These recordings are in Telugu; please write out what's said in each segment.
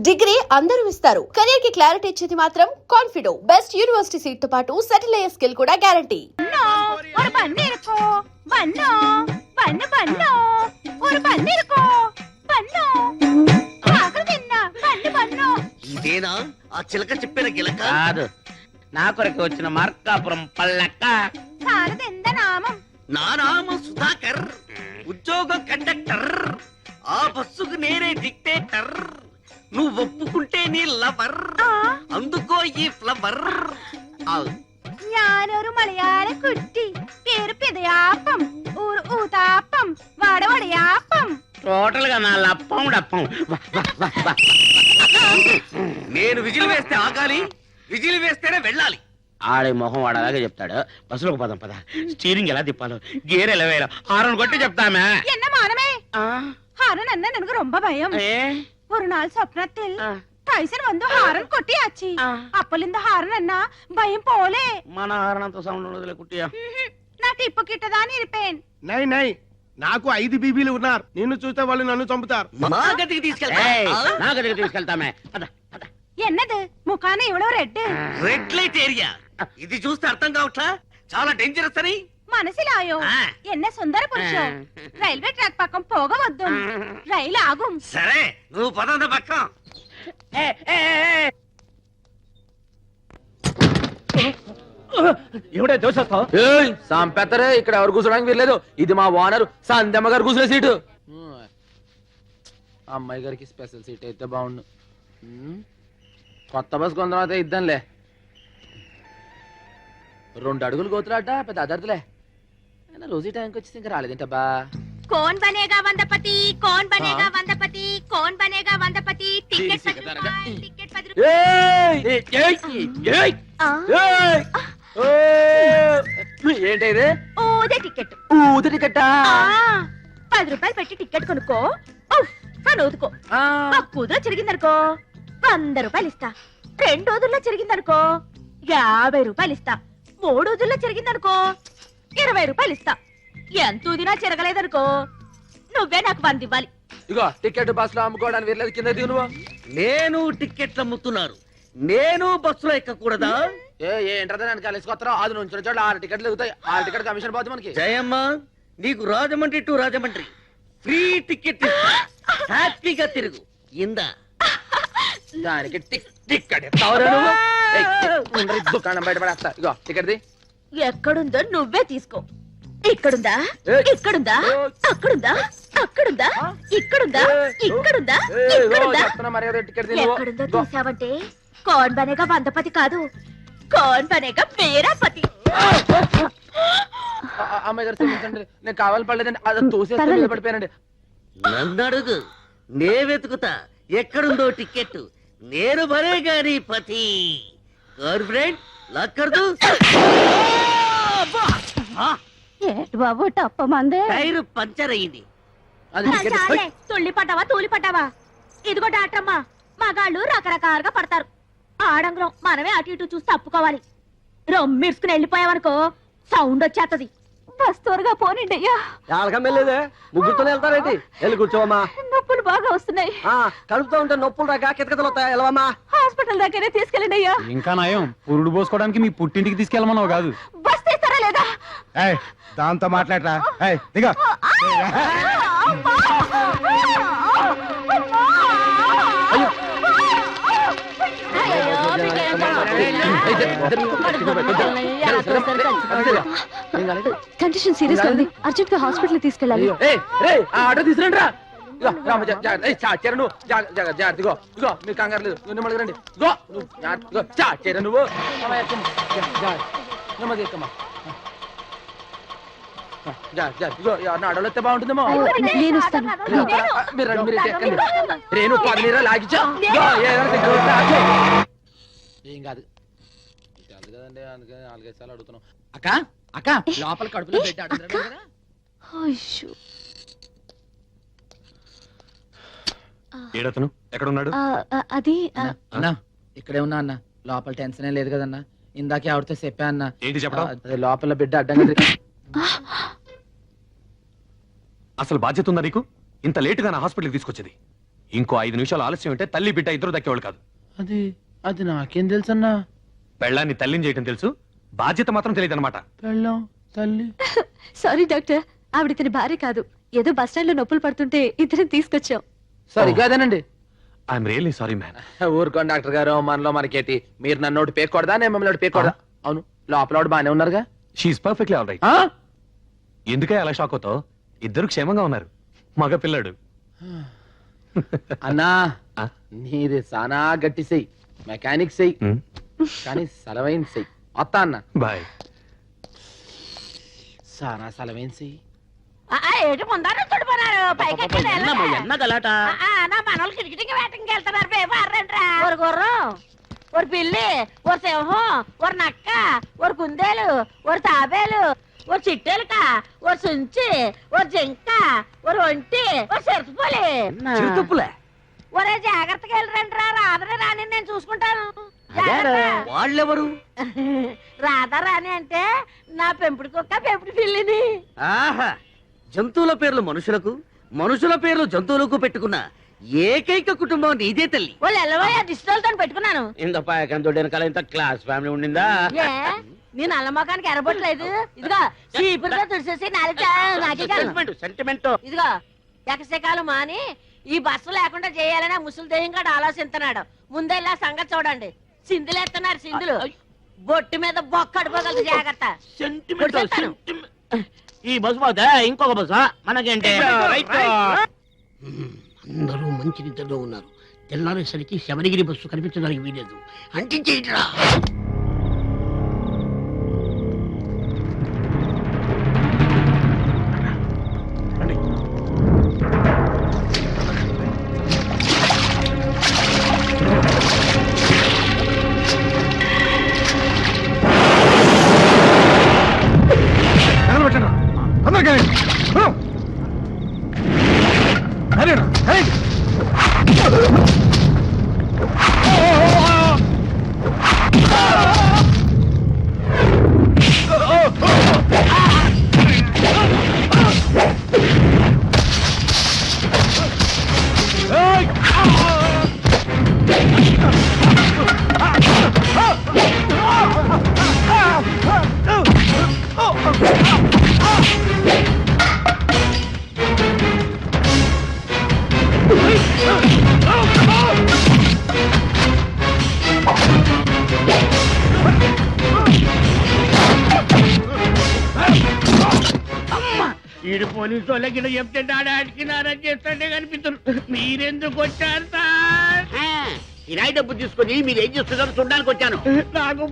డిగ్రీ అందరూ ఇస్తారు. కెరీర్ కి క్లారిటీ ఇచ్చేది మాత్రం కాన్ఫిడో. బెస్ట్ యూనివర్సిటీ సీట్ తో పాటు సెటిల్ అయ్యే స్కిల్ కూడా గ్యారంటీ. ఇదేనా ఆ చిలక చెప్పిన గిలక? కాదు, నా కొరకు వచ్చిన మార్కాపురం పల్లక్క. నా నామం సుధాకర్, ఉద్యోగం కండక్టర్, ఆ బస్సుకు నేనే డిక్టేటర్. నువ్వు ఒప్పుకుంటే నీ లవర్, అందుకో ఈ ఫ్లవర్. ഞാനൊരു മലയാള കുട്ടി, പേര് പിതയാപ്പം, ഊര് ഊതാപ്പം, വടവടയാപ്പം. టోటల్ గా నా లప్పం డప్పం. నేను విజిల్ వేస్తే ఆగాలి, విజిల్ వేస్తేనే వెళ్ళాలి. ఆడే మొహం వాడు అలాగే చెప్తాడు. బస్సులోకి పదం పద. స్టీరింగ్ ఎలా తిప్పాలో, గేర్ ఎలా వేయాలో హారన్ కొట్టి చెప్తామే. என்ன மானமே, ஹாரன் அண்ணன் எனக்கு ரொம்ப பயம். ஒரு நாள் சொப்னத்தில் டைசன் வந்து హారన్ కొట్టియాచి. అప్పలింద హారన్ అన్న భయం పోలే. మన హారన్ అంత సౌండ్ ఉండదులే కుట్టియా. నా టిప్పు కిట్టదాని ఇరిపేన్. నై నై, నాకు 5 బీబీలు ఉన్నారు. నిన్ను చూస్తే వాళ్ళు నన్ను చంపుతారు. మా గదికి తీసుకెళ్తా. నా గదికి తీసుకెళ్తామే. పద పద. ఎన్నది ముఖాన ఇవ్వడం రెడ్. Red light area. ఇది చూస్తే అర్థం కావట్లా, చాలా డేంజరస్ అని. మనసిలాయో ఎన్న సుందర పురుషం. రైల్వే ట్రాక్ పక్కం పోగవద్దు, రైలు ఆగుం. సరే, నువ్వు పదంద పక్కం. ఏమిటే దోషేస్తావు? సంపెత్తరే, ఇక్కడ ఎవరు కూర్చోడానికి వీల్లేదు. ఇది మా ఓనర్ సందమ్మ గారు కూర్చునే సీటు. అమ్మాయి గారికి స్పెషల్ సీట్ అయితే బాగుండు. కొత్త బస్ కొంత తర్వాత ఇద్దాంలే. 2 అడుగులు గోతులాట పెద్ద అదర్దులే. అయినా రోజు టైంకి వచ్చేసి ఇంకా రాలేదేంటబ్బా. कौन बनेगा वंदपति, कौन बनेगा वंदपति, कौन बनेगा वंदपति. टिकट 10 రూపాయలు, టికెట్ 10 రూపాయలు. ఏంటి ఊదే టికెట్. ఊది టికెట్ 10 రూపాయలు పెట్టి టికెట్ కొనుక్కో, అని ఊదుకో. కుదురు చిరిగిందనుకో 100 రూపాయలు ఇస్తా. 2 రోజుల్లో చిరిగిందనుకో 50 రూపాయలు ఇస్తా. 3 రోజుల్లో చిరిగిందనుకో 20 రూపాయలు ఇస్తా. ఎంత ఊదినా చిరగలేదనుకో నువ్వే నాకు 100 ఇవ్వాలి. ఇగో టికెట్ బస్ లో అమ్ముకోవడానికి వీర్లేదు. కింద దిగు నువ్వు. నేను టికెట్లు అమ్ముతున్నారు, నేను బస్సులో ఎక్కకూడదా? ఏంటో నేను కలిసికొస్తారా? అది నుంచి చోట్ల 6 టికెట్లు ఎగుతాయి. 6 టికెట్ కమిషన్ పోతుంది మనకి. జయమ్మ, నీకు Rajahmundry to Rajahmundry free ticket ఇస్తా. హ్యాపీగా తిరుగు. ఇందా దానికి టికెట్ దుకాణం బయట పడేస్తా. ఇగో టికెట్ ది. ఎక్కడుందో నువ్వే తీసుకో. ఇక్కడుందా, ఇక్కడుందా, అక్కడుందా, అక్కడుందా, ఇక్కడుందా, ఇక్కడుందా, ఇక్కడుందా. ఎక్కడుందో తీసావంటే కౌన్ బనేగా వందపతి కాదు, కౌన్ బనేగా మేరాపతి. అమ్మాయి గారు క్షమించండి, నేను కావాలి పడలేదండి. అది తోసేస్తే పడిపోయానండి. నన్ను అడుగు, నే వెతుకుతా ఎక్కడుందో టికెట్. నేను బనేగా నీ పతి. గర్ల్ఫ్రెండ్ లక్కర్దు. ఏటు బాబు టప్ప మందే. టైరు పంచర్ అయింది. తుళ్ళి పడ్డావా, తూలి పడ్డావా? ఇదిగో డాక్టరమ్మా, మగాళ్ళు రకరకాలుగా పడతారు. ఆడంగురం మనమే అటు ఇటు చూసి తప్పుకోవాలి. రొమ్మిడ్చుకుని వెళ్ళిపోయావనుకో సౌండ్ వచ్చేస్తది. బస్ త్వరగా పోనండి అయ్యా. వెళ్ళలేదే, ముగ్గురుతోనే వెళ్తారేంటి? వెళ్ళి కూర్చోవమ్మా. నొప్పులు బాగా వస్తున్నాయి. కలుపుతూ ఉంటే నొప్పులు రాక కితకితలు వస్తాయి. వెళ్ళవమ్మా. హాస్పిటల్ దగ్గరే తీసుకెళ్ళండి అయ్యా. ఇంకా నయం, పురుడు పోసుకోవడానికి మీ పుట్టింటికి తీసుకెళ్ళమన్నావు కాదు. బస్ తీస్తారా లేదా? దాంతో మాట్లాడరా. దిగా కండిషన్ సీరియస్ గా ఉంది. అర్జెంట్ గా హాస్పిటల్ తీసుకెళ్ళాలి. ఆటో తీసుకురండి రా. జాగ్రత్త. మీరు కంగారు లేదు, నెమ్మది రండి. నువ్వు నెమ్మది ఎక్కమ్మా. ఆడోళ్ళు వస్తే బాగుంటుందేమో. మీరు రండి, మీరు ఎక్కండి. రేణు 10 నీరా లాగిచ్చా. ఏం కాదు కదండి, అందుకని 4-5 సార్లు అడుగుతున్నాం. అక్క అక్క లోపల కడుపులో పెట్టి అడుగుతున్నాడు కదా. ఏడతను ఎక్కడున్నాడు? అది అన్నా ఇక్కడే ఉన్నా అన్న. లోపల టెన్షన్ లేదు కదన్నా. ఇందాకే ఆవిడతో చెప్పా అన్న. ఏంటి చెప్పడం? అదే లోపల బిడ్డ అడ్డంగా. అసలు బాధ్యత ఉందా నీకు? ఇంత లేటుగా నా హాస్పిటల్కి తీసుకొచ్చేది ఇంకో 5 నిమిషాలు ఆలస్యం ఉంటే తల్లి బిడ్డ ఇద్దరు దక్కేవాళ్ళు కాదు. అది అది నాకేం తెలుసన్నా. పెళ్ళాన్ని తల్లిని చేయటం తెలుసు, బాధ్యత మాత్రం తెలియదు అనమాట. పెళ్ళాం తల్లి. సారీ డాక్టర్, ఆవిడ ఇతని భార్య కాదు. ఏదో బస్ స్టాండ్ లో నొప్పులు పడుతుంటే ఇద్దరిని తీసుకొచ్చాం. సరిగ్గా అదేనండి. I'm really sorry man. ఊరుకోండి డాక్టర్ గారు, మనలో మనకేటి. మీరు నన్ను ఒకటి పేకూడదా, నేను మిమ్మల్ని ఒకటి పేకూడదా? అవును, లోపల ఒకటి బాగానే ఉన్నారుగా. She's perfectly all right. ఎందుకే అలా షాక్ అవుతావు? ఇద్దరు క్షేమంగా ఉన్నారు. మగ పిల్లాడు. అన్నా ఆ? నీది సానా గట్టి సెయ్యి, మెకానిక్ సెయ్యి, కానీ సలవైన సెయ్యి. వస్తా అన్న. బాయ్. సానా సలవైన సెయ్యి. ఏటి ముందర తుడిపోనారు పైకి ఎన్న గలాట నా మనోళ్ళు కిటికీ వేటకి వెళ్తున్నారు పేపర్రంట్రా. ఒక గుర్రం, ఒక పిల్లి, ఒక సింహం, ఒక నక్క, ఒక కుందేలు, ఒక తాబేలు, ఒక చిట్టెలక, ఒక సుంచి, ఒక జింక, ఒక ఒంటి, ఒక చిరుతపులి. చిరుతపులే ఒరే జాగ్రత్తగా వెళ్ళరంట్రా, రాధనే రాని నేను చూసుకుంటాను. వాళ్ళెవరు? రాధా రాని అంటే నా పెంపుడు కుక్క, పెంపుడు పిల్లిని. ఆహా, జంతువుల పేర్లు మనుషులకు, మనుషుల పేర్లు జంతువులకు పెట్టుకున్న ఏకైక కుటుంబం నీదే తల్లి. వాళ్ళు ఎల్లవయ్యా దిష్టితో పెట్టుకున్నాను. ఇంత పాయకంతో వెనకాల ఇంత క్లాస్ ఫ్యామిలీ ఉండిందా? ఏ నేను అల్లమ్మకానికి ఎరబొట్టలేదు. ఇదిగో చీపురుగా తుడిసేసి నాకే సెంటిమెంట్. ఇదిగో ఎకసెకాలు మాని ఈ బస్సు లేకుండా చేయాలని ముసలి దేహం కూడా ఆలోచిస్తున్నాడు. ముందెల్లా సంగతి చూడండి. సింధులు ఎత్తున్నారు, సింధులు. బొట్టు మీద బొక్క అడిపోగలదు, జాగ్రత్త. కొట్టేస్తాను. ఈ బస్సు పోతే ఇంకొక బస్సు మనకేంటి? అందరూ మంచి నిద్రలో ఉన్నారు. తెల్లారేసరికి శబరిగిరి బస్సు కనిపించడానికి వీలేదు. అంటించేయట్రా. ఈడు పోలీసు వాళ్ళకి చెప్తే అడిగినారని చేస్తుంటే కనిపిస్తుంది. మీరెందుకు వచ్చారు సార్? కిరాయి డబ్బు తీసుకొని మీరు ఏం చేస్తున్నారో చూడడానికి వచ్చాను. నాకు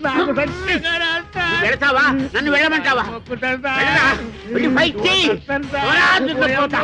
నాకు సత్యంగా రాదు సార్. వెళతావా? నన్ను వెళ్ళమంటావా? ఒప్పుతాను సార్. వెళ్ళరా? వెళ్ళి ఫైట్ చెయ్యి. వస్తాను సార్. పోరా, దున్నపోతా.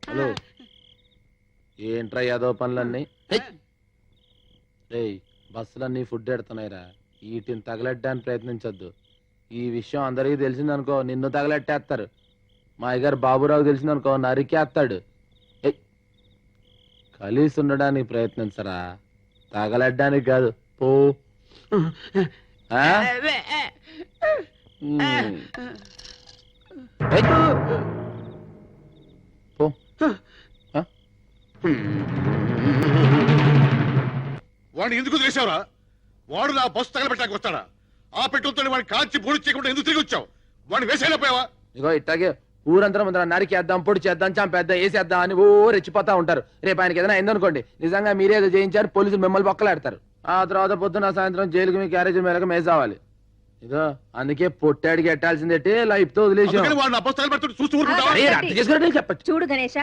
హలో, ఏంట్రా యాదో పనులన్నీ? బస్సులన్నీ ఫుడ్ ఎడుతున్నాయిరా. వీటిని తగలెట్టడానికి ప్రయత్నించొద్దు. ఈ విషయం అందరికీ తెలిసిందనుకో నిన్ను తగలెట్టేస్తారు. మా అయ్యగారు బాబురావు తెలిసిందనుకో నరికేస్తాడు. ఏయ్, కలిసి ఉండడానికి ప్రయత్నించరా, తగలడ్డానికి కాదు. పో. ఆ? ఏయ్, పో. ఆ? వాడిని ఎందుకు చేసావురా? వాడు నా బస్సు తగలబెట్టడానికి వస్తాడా? ఆ పెట్రోల్తో వాడిని కాల్చి పొడి చేయకుండా ఎందుకు తిరిగి వచ్చావు? వాడిని వేసేయలేకపోయావా? ఇగో ఇట్లాగే ఊరంతా ముందర నరికేద్దాం, పొడి చేద్దాం, చంపేద్దాం, వేసేద్దాం అని ఓ రెచ్చిపోతా ఉంటారు. రేపు ఆయనకి ఏదైనా అయిందనుకోండి, నిజంగా మీరే ఏదో చేయించారు, పోలీసులు మిమ్మల్ని బొక్కలాడతారు. ఆ తర్వాత పొద్దున సాయంత్రం జైలుకి మీ క్యారేజ్ మేరకు మేసావాలి. ఇదో అందుకే పొట్టాడికి ఎట్టాల్సిందేంటి లైఫ్ తో వదిలేసాం. అందుకని వాడు నా బస్సు తగలబెడుతుంటే చూస్తూ ఊరుకుంటావా? అరే, అర్థం చేసుకున్నట్టే చెప్పచ్చు. చూడు గణేష,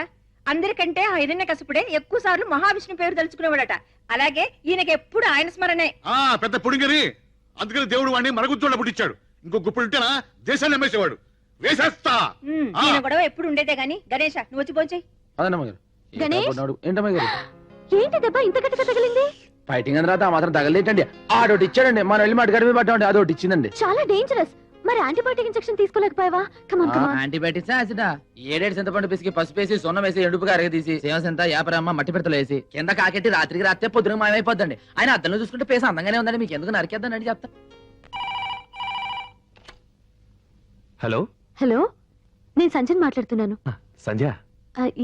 అందరికంటే ఆ హిరణ్య కసుపుడే ఎక్కువ సార్లు మహావిష్ణు పేరు తలుచుకునేవాడట. అలాగే ఈయనకి ఎప్పుడు ఆయన స్మరణే. ఆ పెద్ద పుడింగని. అందుకని దేవుడు వాడిని మరగుజ్జోళ్ళ పుట్టించాడు. ఇంకో గుప్పుడు ఉంటేనా దేశాన్ని అమ్మేసేవాడు. వేసేస్తా. ఆ. ఈయన గొడవ ఎప్పుడు ఉండేదే గాని. గణేష, నువ్వు వచ్చి పోంచేయి. అదన్నమ్మ గారు. గణేష్? ఏంటమ్మ గారు ఏంటి దెబ్బ ఇంత గట్టిగా తగిలింది? ఫైటింగ్ అని రాత మాత్రం తగలేటండి. ఆడోటి ఇచ్చాడండి, మనం వెళ్ళి మాట గడిపి పట్టామండి, అదొకటి ఇచ్చిందండి. చాలా డేంజరస్. మరి యాంటీబయాటిక్ ఇంజెక్షన్ తీసుకోలేకపోయావా? కమాన్ కమాన్. యాంటీబయాటిక్స్ యాసిడా? ఏడేడు చింతపండు పిసికి పసుపు వేసి సొన్నం వేసి ఎండుపుగా అరగదీసి సేవసంత యాపరమ్మ మట్టి పెడతలు వేసి కింద కాకెట్టి రాత్రికి రాత్రే పొద్దున మాయమైపోద్దండి. ఆయన అద్దంలో చూసుకుంటే పేస అందంగానే ఉందండి. మీకు ఎందుకు నరికేద్దానండి చెప్తా. హలో హలో, నేను సంజయ్ మాట్లాడుతున్నాను. సంధ్య,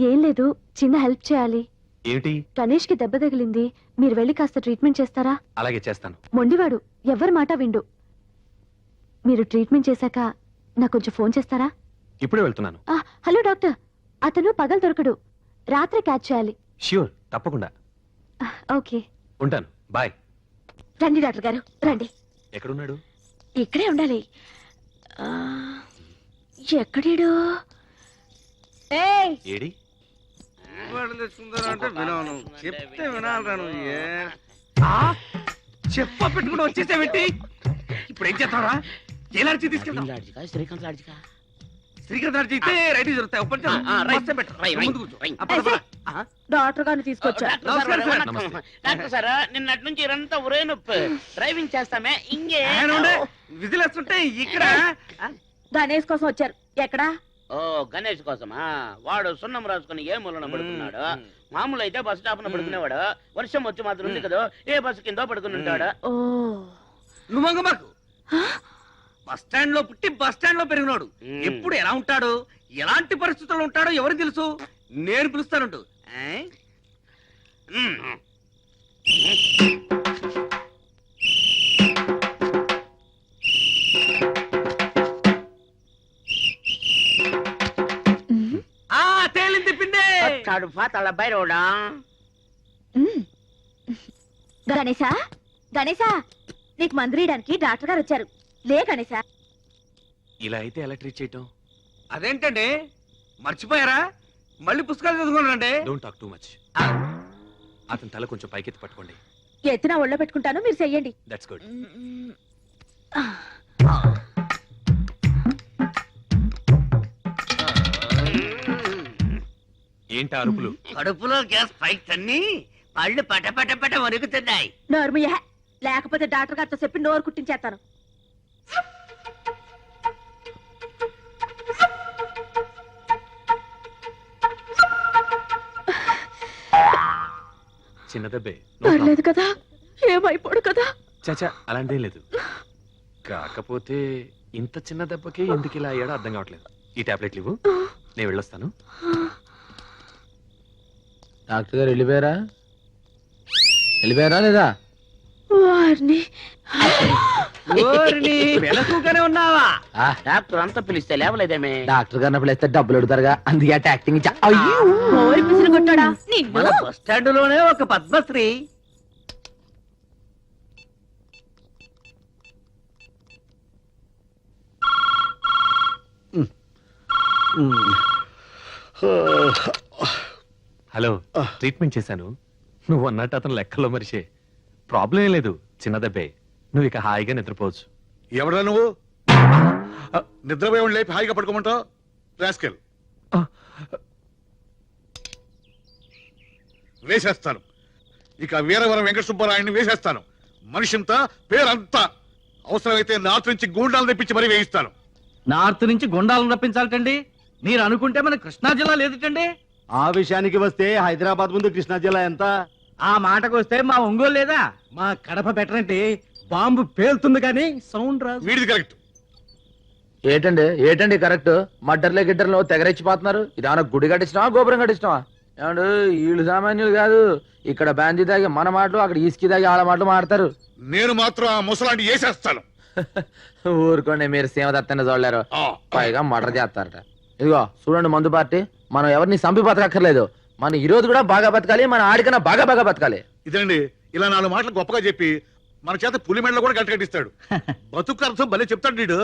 ఏం లేదు, చిన్న హెల్ప్ చేయాలి. ఏమిటి? గణేష్ కి దెబ్బ తగిలింది, మీరు వెళ్ళి కాస్త ట్రీట్మెంట్ చేస్తారా? అలాగే చేస్తాను. మొండివాడు, ఎవరి మాట విండు. మీరు ట్రీట్మెంట్ చేశాక నాకు కొంచెం ఫోన్ చేస్తారా? ఇప్పుడే వెళ్తున్నాను. హలో డాక్టర్, అతను పగలు దొరకడు, రాత్రి క్యాచ్ చేయాలి. ష్యూర్, తప్పకుండా. ఓకే, ఉంటాను. బాయ్. రండి డాక్టర్ గారు, రండి. ఎక్కడున్నాడు? ఇక్కడే ఉండాలి. ఎక్కడేడు? ఏడి? తెచ్చుకుంటారంటే వినాను. చెప్తే వినాలరా నువ్వు. చెప్ప పెట్టుకుని వచ్చేసేమిటి? ఇప్పుడు ఏం చేస్తావరా? ఏ లాడ్జీ తీసుకెళ్తావు? శ్రీకాంత్ లాడ్జికా? శ్రీకాంత్ లాడ్జీ అయితే రైట్ దొరుకుతాయి. ఓపెన్ చేయి. బస్సే పెట్టు. ముందు కూర్చో. డాక్టర్ గారిని తీసుకొచ్చా. నమస్కారం సార్. నమస్తే. డాక్టర్ సార్, నిన్నటి నుంచి ఇరంతా ఒరే నొప్పి. డ్రైవింగ్ చేస్తామే ఇంకే. ఆయన ఉండే విజిల్ వేస్తుంటే ఇక్కడ గణేష్ కోసం వచ్చారు. ఎక్కడా? ఓ, గణేష్ కోసమా? వాడు సున్నం రాసుకుని ఏ మూలన పడుకున్నాడు. మామూలు అయితే బస్ స్టాప్ న పడుకునేవాడు. వర్షం వచ్చి మాత్రం ఉంది కదా, ఏ బస్సు కిందో పడుకుని ఉంటాడు. ఓ, నువ్వు మాకు బస్ స్టాండ్ లో పుట్టి బస్ స్టాండ్ లో పెరిగినాడు. ఎప్పుడు ఎలా ఉంటాడు, ఎలాంటి పరిస్థితుల్లో ఉంటాడో ఎవరికి తెలుసు? నేను పిలుస్తానంటు. తేలింది పిండే. కడుపా తల బైరోడా. గణేశా, గణేశా, నీకు మందు వేయడానికి డాక్టర్ గారు వచ్చారు. లే గణేశా. ఇలా అయితే ఎలా ట్రీట్ చేయటం? అదేంటండి, మర్చిపోయారా? మళ్ళీ పుస్తకాలు చదువుకోనండి. Don't talk too much. అతని తల కొంచెం పైకెత్తి పట్టుకోండి. ఎత్తిన ఒళ్ళో పెట్టుకుంటాను, మీరు చెయ్యండి. That's good. ఏంటి అరుపులు? కడుపులో గ్యాస్ పైకి తన్ని పళ్ళు పట పట పట వణుకుతున్నాయి. నోర్మయ్య, లేకపోతే డాక్టర్ గారితో చెప్పి నోరు కుట్టించేస్తాను. చిన్న దెబ్బే. పర్లేదు కదా, ఏమైపోడు కదా. చచా, అలాంటిదేం లేదు. కాకపోతే ఇంత చిన్న దెబ్బకి ఎందుకు ఇలా అయ్యాడో అర్థం కావట్లేదు. ఈ టాబ్లెట్లు ఇవ్వు, నేను వెళ్ళొస్తాను. డాక్టర్ గారు వెళ్ళిపోయారా? వెళ్ళిపోయారా లేదా? వారిని వెనకగానే ఉన్నావా? డాక్టర్ అంతా పిలిస్తే లేవలేదేమే. డాక్టర్ గారిని పిలిస్తే డబ్బులు అడుగుతారుగా, అందుకే అట్ట యాక్టింగ్ ఇచ్చా. అయ్యో, నోరు పిసిరి కొట్టాడా మన నిన్ను? బస్ స్టాండ్ లోనే ఒక పద్మశ్రీ. హలో, ట్రీట్మెంట్ చేశాను. నువ్వు అన్నట్టు అతను లెక్కలో మరిషే. ప్రాబ్లం ఏం లేదు, చిన్న దెబ్బే. నువ్వు ఇక హాయిగా నిద్రపోవచ్చు. ఎవడా నువ్వు? నిద్రపోయి లేపి హాయిగా పడుకోమంటావు? రాస్కెల్, వేసేస్తాను. ఇక వీరవరం వెంకట సుబ్బారాయుడిని వేసేస్తాను. మనిషింతా పేరంతా అవసరమైతే నార్త్ నుంచి గూండాలు తెప్పించి మరీ వేయిస్తాను. నార్త్ నుంచి గుండాలను రప్పించాలటండి. మీరు అనుకుంటే మన కృష్ణా జిల్లా లేదుటండి. ఆ విషయానికి వస్తే హైదరాబాద్ ముందు కృష్ణా జిల్లా ఎంత? ఆ మాటకు వస్తే మా ఒంగోలు లేదా? మా కడప బెటర్. బాంబు పేలుతుంది కానీ సౌండ్ రాదు. వీడిది కరెక్ట్. ఏటండి కరెక్ట్? మడ్డర్లే గిడ్డర్లు తెగరెచ్చిపోతున్నారు. ఇదేమన్నా గుడి కట్టించినావా గోపురం కట్టించినావా? ఏమండు వీళ్ళు సామాన్యులు కాదు. ఇక్కడ బ్యాంజీ దాగి మన మాటలు, అక్కడ ఈస్కి దాగి ఆడ మాటలు మాడతారు. నేను మాత్రం ఆ ముసలాంటి వేసేస్తాను. ఊరుకోండి, మీరు సీమదత్తని చూడలేరు, ఆ, పైగా మర్డర్ చేస్తారట. ఇదిగో చూడండి మందు పార్టీ, మనం ఎవరిని సంపి బతకక్కర్లేదు. మన ఈ రోజు కూడా బాగా బతకాలి, మన ఆడికన్నా బాగా బాగా బతకాలి. ఇదండి ఇలా 4 మాటలు గొప్పగా చెప్పి మన చేత పులి మెడలో కూడా గట్ట కట్టిస్తాడు. బతుకు అర్థం భలే చెప్తాడు వీడు.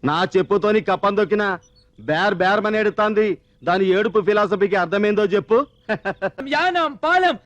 నా చెప్పుతోని కప్పం దొక్కిన బేర్ బేర్ మని ఎడుతాంది. దాని ఏడుపు ఫిలాసఫీకి అర్థమైందో చెప్పు. యానం పాలెం